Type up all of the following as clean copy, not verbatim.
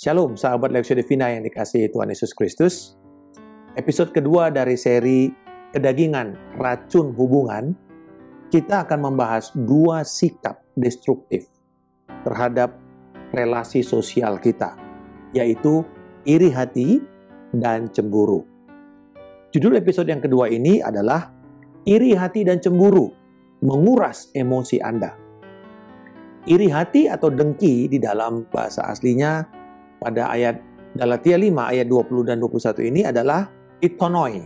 Shalom, sahabat Lexio Divina yang dikasihi Tuhan Yesus Kristus. Episode kedua dari seri Kedagingan, Racun Hubungan, kita akan membahas dua sikap destruktif terhadap relasi sosial kita, yaitu iri hati dan cemburu. Judul episode yang kedua ini adalah Iri hati dan cemburu, menguras emosi Anda. Iri hati atau dengki di dalam bahasa aslinya pada ayat Galatia 5 ayat 20 dan 21 ini adalah itonoi.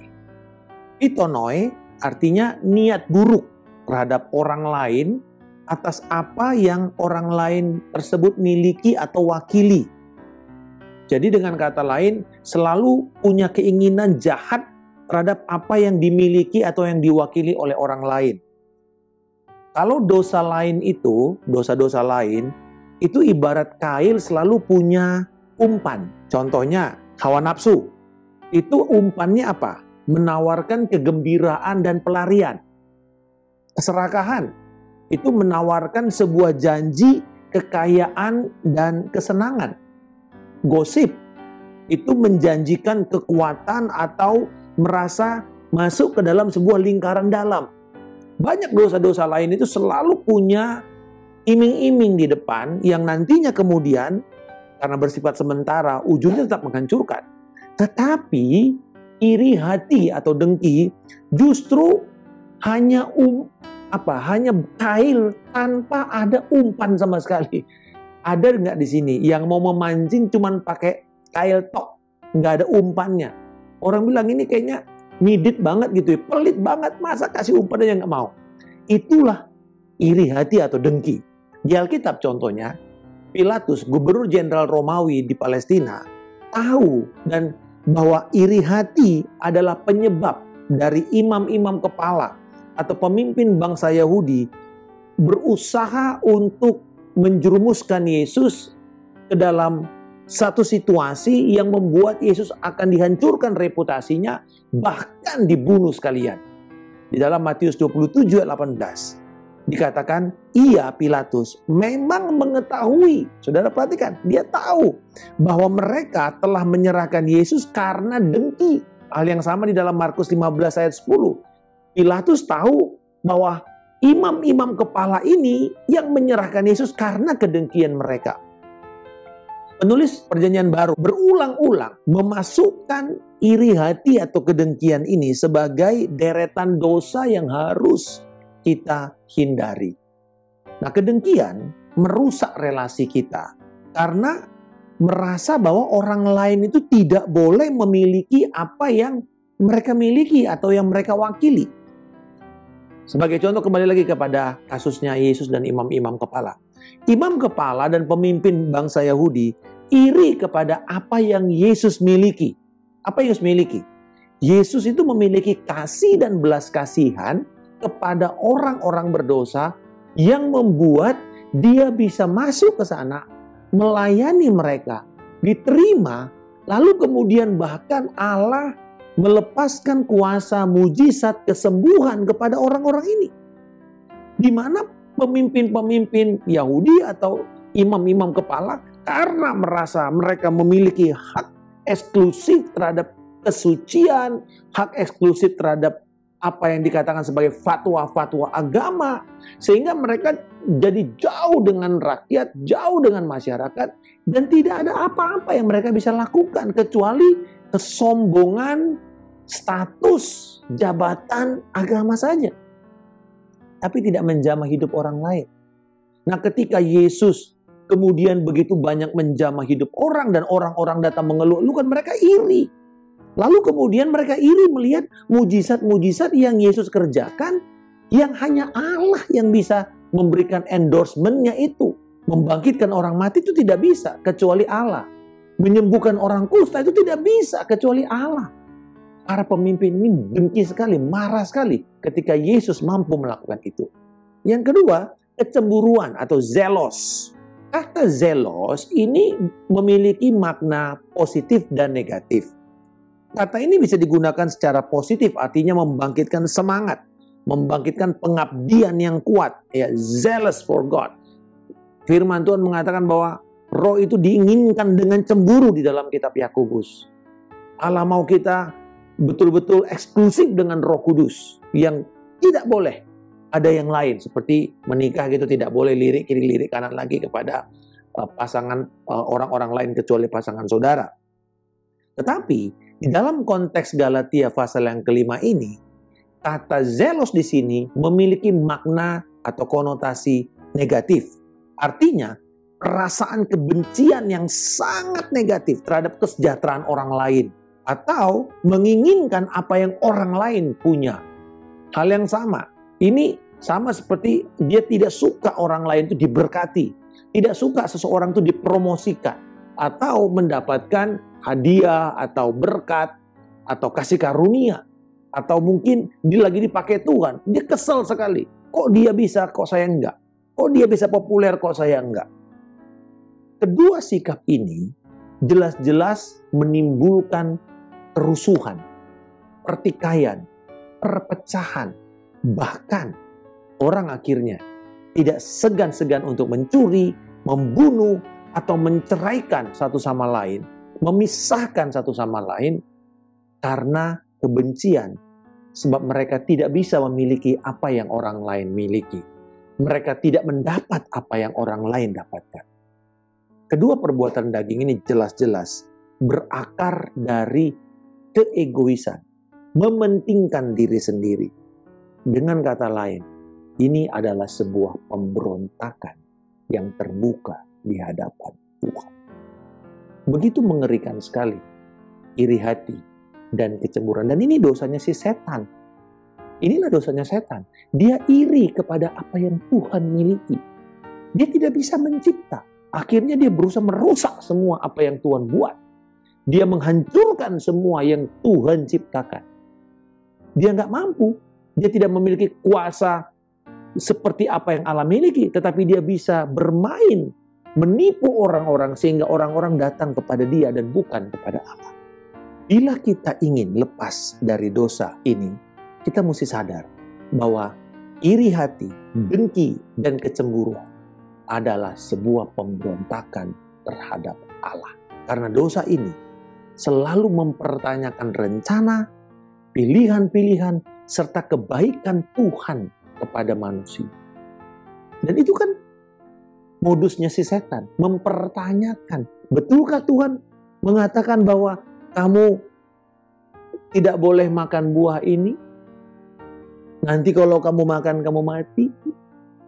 Itonoi artinya niat buruk terhadap orang lain atas apa yang orang lain tersebut miliki atau wakili. Jadi dengan kata lain, selalu punya keinginan jahat terhadap apa yang dimiliki atau yang diwakili oleh orang lain. Kalau dosa lain itu, dosa-dosa lain, itu ibarat kail selalu punya umpan. Contohnya, hawa nafsu. Itu umpannya apa? Menawarkan kegembiraan dan pelarian. Keserakahan. Itu menawarkan sebuah janji, kekayaan, dan kesenangan. Gosip. Itu menjanjikan kekuatan atau merasa masuk ke dalam sebuah lingkaran dalam. Banyak dosa-dosa lain itu selalu punya iming-iming di depan yang nantinya kemudian karena bersifat sementara, ujungnya tetap menghancurkan. Tetapi iri hati atau dengki justru hanya hanya kail tanpa ada umpan sama sekali. Ada nggak di sini yang mau memancing cuman pakai kail tok, nggak ada umpannya? Orang bilang ini kayaknya midit banget gitu ya, pelit banget, masa kasih umpan aja nggak mau. Itulah iri hati atau dengki. Di Alkitab contohnya, Pilatus, gubernur jenderal Romawi di Palestina, tahu dan bahwa iri hati adalah penyebab dari imam-imam kepala atau pemimpin bangsa Yahudi berusaha untuk menjerumuskan Yesus ke dalam satu situasi yang membuat Yesus akan dihancurkan reputasinya, bahkan dibunuh sekalian. Di dalam Matius 27 ayat 18 dikatakan, ia Pilatus memang mengetahui, saudara perhatikan, dia tahu bahwa mereka telah menyerahkan Yesus karena dengki. Hal yang sama di dalam Markus 15 ayat 10. Pilatus tahu bahwa imam-imam kepala ini yang menyerahkan Yesus karena kedengkian mereka. Penulis Perjanjian Baru berulang-ulang memasukkan iri hati atau kedengkian ini sebagai deretan dosa yang harus kita hindari. Nah, kedengkian merusak relasi kita karena merasa bahwa orang lain itu tidak boleh memiliki apa yang mereka miliki atau yang mereka wakili. Sebagai contoh, kembali lagi kepada kasusnya Yesus dan imam-imam kepala. Imam kepala dan pemimpin bangsa Yahudi iri kepada apa yang Yesus miliki. Apa yang Yesus miliki? Yesus itu memiliki kasih dan belas kasihan kepada orang-orang berdosa yang membuat dia bisa masuk ke sana, melayani mereka, diterima, lalu kemudian bahkan Allah melepaskan kuasa mujizat kesembuhan kepada orang-orang ini. Di mana pemimpin-pemimpin Yahudi atau imam-imam kepala karena merasa mereka memiliki hak eksklusif terhadap kesucian, hak eksklusif terhadap apa yang dikatakan sebagai fatwa-fatwa agama, sehingga mereka jadi jauh dengan rakyat, jauh dengan masyarakat, dan tidak ada apa-apa yang mereka bisa lakukan kecuali kesombongan, status, jabatan, agama saja. Tapi tidak menjamah hidup orang lain. Nah, ketika Yesus kemudian begitu banyak menjamah hidup orang dan orang-orang datang mengeluh-elukan, mereka iri. Lalu kemudian mereka iri melihat mujizat-mujizat yang Yesus kerjakan, yang hanya Allah yang bisa memberikan endorsement-nya itu. Membangkitkan orang mati itu tidak bisa kecuali Allah. Menyembuhkan orang kusta itu tidak bisa kecuali Allah. Para pemimpin ini dengki sekali, marah sekali ketika Yesus mampu melakukan itu. Yang kedua, kecemburuan atau zelos. Kata zelos ini memiliki makna positif dan negatif. Kata ini bisa digunakan secara positif, artinya membangkitkan semangat, membangkitkan pengabdian yang kuat, ya, zealous for God. Firman Tuhan mengatakan bahwa Roh itu diinginkan dengan cemburu di dalam kitab Yakobus. Allah mau kita betul-betul eksklusif dengan Roh Kudus, yang tidak boleh ada yang lain. Seperti menikah gitu, tidak boleh lirik kiri lirik kanan lagi kepada pasangan orang-orang lain kecuali pasangan saudara. Tetapi di dalam konteks Galatia pasal yang kelima ini, kata zelos di sini memiliki makna atau konotasi negatif. Artinya, perasaan kebencian yang sangat negatif terhadap kesejahteraan orang lain, atau menginginkan apa yang orang lain punya. Hal yang sama. Ini sama seperti dia tidak suka orang lain itu diberkati, tidak suka seseorang itu dipromosikan, atau mendapatkan hadiah, atau berkat, atau kasih karunia, atau mungkin dia lagi dipakai Tuhan. Dia kesel sekali. Kok dia bisa, kok saya enggak? Kok dia bisa populer, kok saya enggak? Kedua sikap ini jelas-jelas menimbulkan kerusuhan, pertikaian, perpecahan. Bahkan orang akhirnya tidak segan-segan untuk mencuri, membunuh, atau menceraikan satu sama lain, memisahkan satu sama lain karena kebencian. Sebab mereka tidak bisa memiliki apa yang orang lain miliki. Mereka tidak mendapat apa yang orang lain dapatkan. Kedua perbuatan daging ini jelas-jelas berakar dari keegoisan, mementingkan diri sendiri. Dengan kata lain, ini adalah sebuah pemberontakan yang terbuka di hadapan Tuhan. Begitu mengerikan sekali iri hati dan kecemburuan. Dan ini dosanya si setan. Inilah dosanya setan. Dia iri kepada apa yang Tuhan miliki. Dia tidak bisa mencipta. Akhirnya dia berusaha merusak semua apa yang Tuhan buat. Dia menghancurkan semua yang Tuhan ciptakan. Dia nggak mampu. Dia tidak memiliki kuasa seperti apa yang Allah miliki. Tetapi dia bisa bermain, menipu orang-orang sehingga orang-orang datang kepada dia dan bukan kepada Allah. Bila kita ingin lepas dari dosa ini, kita mesti sadar bahwa iri hati, dengki, dan kecemburuan adalah sebuah pemberontakan terhadap Allah. Karena dosa ini selalu mempertanyakan rencana, pilihan-pilihan, serta kebaikan Tuhan kepada manusia. Dan itu kan modusnya si setan, mempertanyakan, betulkah Tuhan mengatakan bahwa kamu tidak boleh makan buah ini? Nanti kalau kamu makan, kamu mati.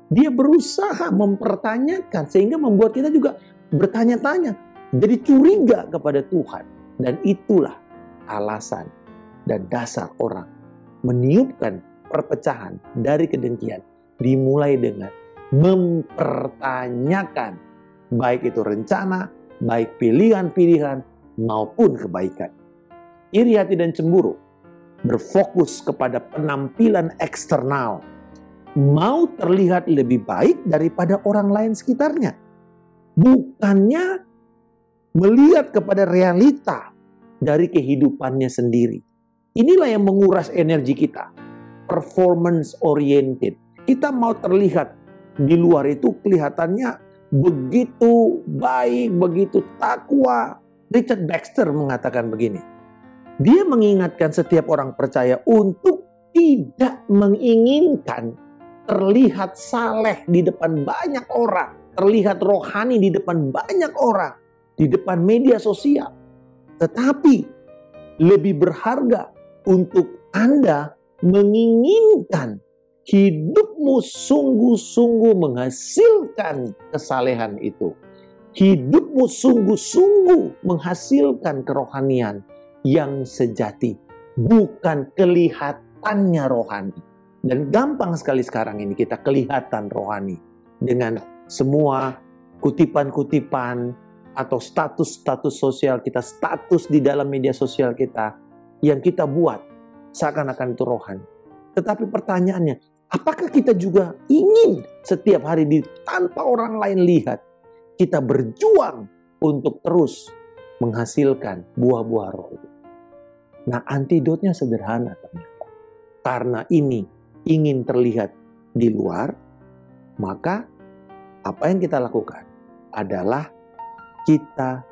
Dia berusaha mempertanyakan sehingga membuat kita juga bertanya-tanya. Jadi curiga kepada Tuhan. Dan itulah alasan dan dasar orang meniupkan perpecahan dari kedengkian. Dimulai dengan mempertanyakan baik itu rencana, baik pilihan-pilihan maupun kebaikan. Iri hati dan cemburu berfokus kepada penampilan eksternal, mau terlihat lebih baik daripada orang lain sekitarnya. Bukannya melihat kepada realita dari kehidupannya sendiri. Inilah yang menguras energi kita. Performance oriented. Kita mau terlihat di luar itu kelihatannya begitu baik, begitu takwa. Richard Baxter mengatakan begini. Dia mengingatkan setiap orang percaya untuk tidak menginginkan terlihat saleh di depan banyak orang, terlihat rohani di depan banyak orang, di depan media sosial. Tetapi lebih berharga untuk Anda menginginkan hidupmu sungguh-sungguh menghasilkan kesalehan itu. Hidupmu sungguh-sungguh menghasilkan kerohanian yang sejati, bukan kelihatannya rohani. Dan gampang sekali sekarang ini kita kelihatan rohani dengan semua kutipan-kutipan atau status-status sosial kita, status di dalam media sosial kita yang kita buat seakan-akan itu rohani. Tetapi pertanyaannya, apakah kita juga ingin setiap hari tanpa orang lain lihat kita berjuang untuk terus menghasilkan buah-buah roh itu? Nah, antidotnya sederhana ternyata. Karena ini ingin terlihat di luar, maka apa yang kita lakukan adalah kita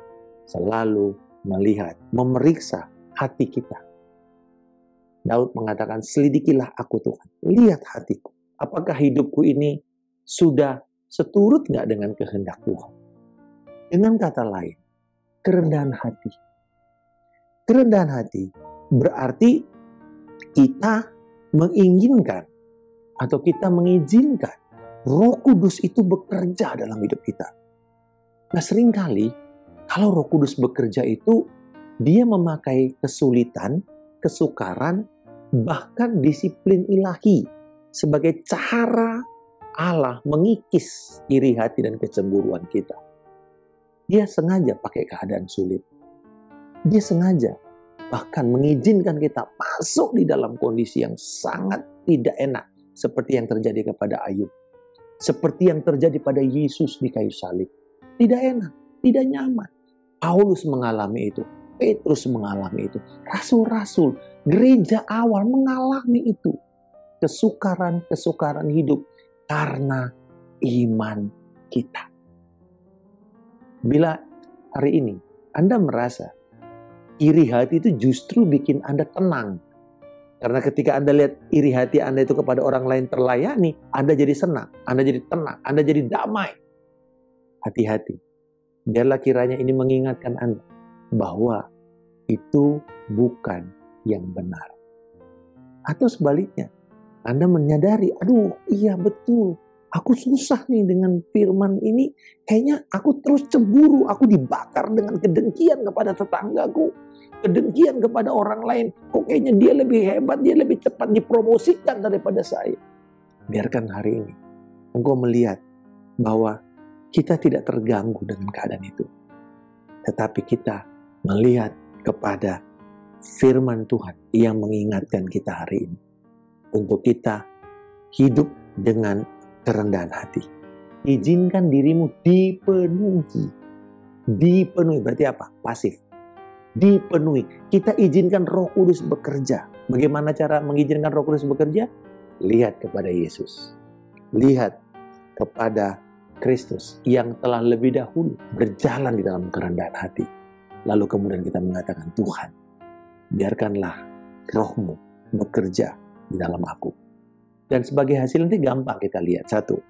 selalu melihat, memeriksa hati kita. Daud mengatakan, selidikilah aku Tuhan, lihat hatiku. Apakah hidupku ini sudah seturut nggak dengan kehendak Tuhan? Dengan kata lain, kerendahan hati. Kerendahan hati berarti kita menginginkan atau kita mengizinkan Roh Kudus itu bekerja dalam hidup kita. Nah, seringkali kalau Roh Kudus bekerja itu, dia memakai kesulitan, kesukaran, bahkan disiplin ilahi sebagai cara Allah mengikis iri hati dan kecemburuan kita. Dia sengaja pakai keadaan sulit. Dia sengaja bahkan mengizinkan kita masuk di dalam kondisi yang sangat tidak enak, seperti yang terjadi kepada Ayub. Seperti yang terjadi pada Yesus di kayu salib. Tidak enak, tidak nyaman. Paulus mengalami itu. Petrus mengalami itu. Rasul-rasul, gereja awal mengalami itu. Kesukaran-kesukaran hidup karena iman kita. Bila hari ini Anda merasa iri hati itu justru bikin Anda tenang. Karena ketika Anda lihat iri hati Anda itu kepada orang lain terlayani, Anda jadi senang, Anda jadi tenang, Anda jadi damai. Hati-hati. Biarlah kiranya ini mengingatkan Anda bahwa itu bukan yang benar. Atau sebaliknya, Anda menyadari, aduh iya betul, aku susah nih dengan firman ini, kayaknya aku terus cemburu, aku dibakar dengan kedengkian kepada tetanggaku, kedengkian kepada orang lain, kok kayaknya dia lebih hebat, dia lebih cepat dipromosikan daripada saya. Biarkan hari ini engkau melihat bahwa kita tidak terganggu dengan keadaan itu. Tetapi kita melihat kepada firman Tuhan yang mengingatkan kita hari ini. Untuk kita hidup dengan kerendahan hati. Izinkan dirimu dipenuhi. Dipenuhi berarti apa? Pasif. Dipenuhi. Kita izinkan Roh Kudus bekerja. Bagaimana cara mengizinkan Roh Kudus bekerja? Lihat kepada Yesus. Lihat kepada Kristus yang telah lebih dahulu berjalan di dalam kerendahan hati. Lalu kemudian kita mengatakan, Tuhan, biarkanlah Roh-Mu bekerja di dalam aku. Dan sebagai hasil nanti gampang kita lihat. Satu,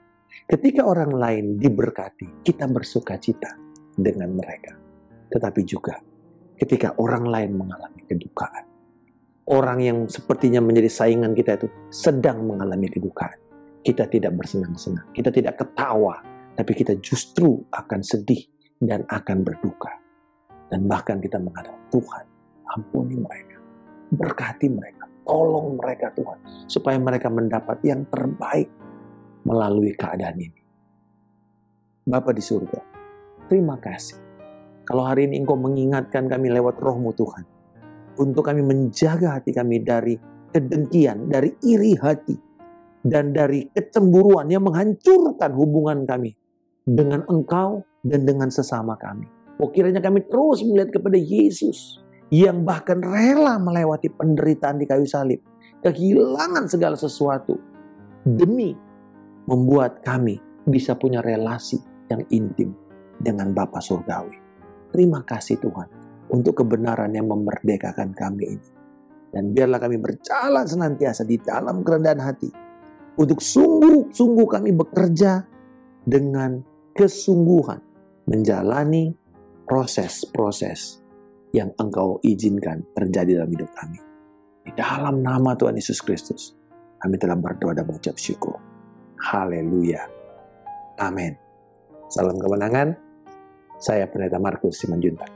ketika orang lain diberkati, kita bersuka cita dengan mereka. Tetapi juga ketika orang lain mengalami kedukaan, orang yang sepertinya menjadi saingan kita itu sedang mengalami kedukaan, kita tidak bersenang-senang, kita tidak ketawa, tapi kita justru akan sedih dan akan berduka. Dan bahkan kita mengatakan, Tuhan, ampuni mereka, berkati mereka, tolong mereka Tuhan, supaya mereka mendapat yang terbaik melalui keadaan ini. Bapa di surga, terima kasih. Kalau hari ini Engkau mengingatkan kami lewat Roh-Mu Tuhan, untuk kami menjaga hati kami dari kedengkian, dari iri hati, dan dari kecemburuan yang menghancurkan hubungan kami dengan Engkau dan dengan sesama kami. Oh, kiranya kami terus melihat kepada Yesus yang bahkan rela melewati penderitaan di kayu salib, kehilangan segala sesuatu demi membuat kami bisa punya relasi yang intim dengan Bapa Surgawi. Terima kasih Tuhan untuk kebenaran yang memerdekakan kami ini. Dan biarlah kami berjalan senantiasa di dalam kerendahan hati untuk sungguh-sungguh kami bekerja dengan kesungguhan menjalani proses-proses yang Engkau izinkan terjadi dalam hidup kami. Di dalam nama Tuhan Yesus Kristus, kami telah berdoa dan mengucap syukur. Haleluya. Amin. Salam kemenangan. Saya Pendeta Markus Simanjuntak.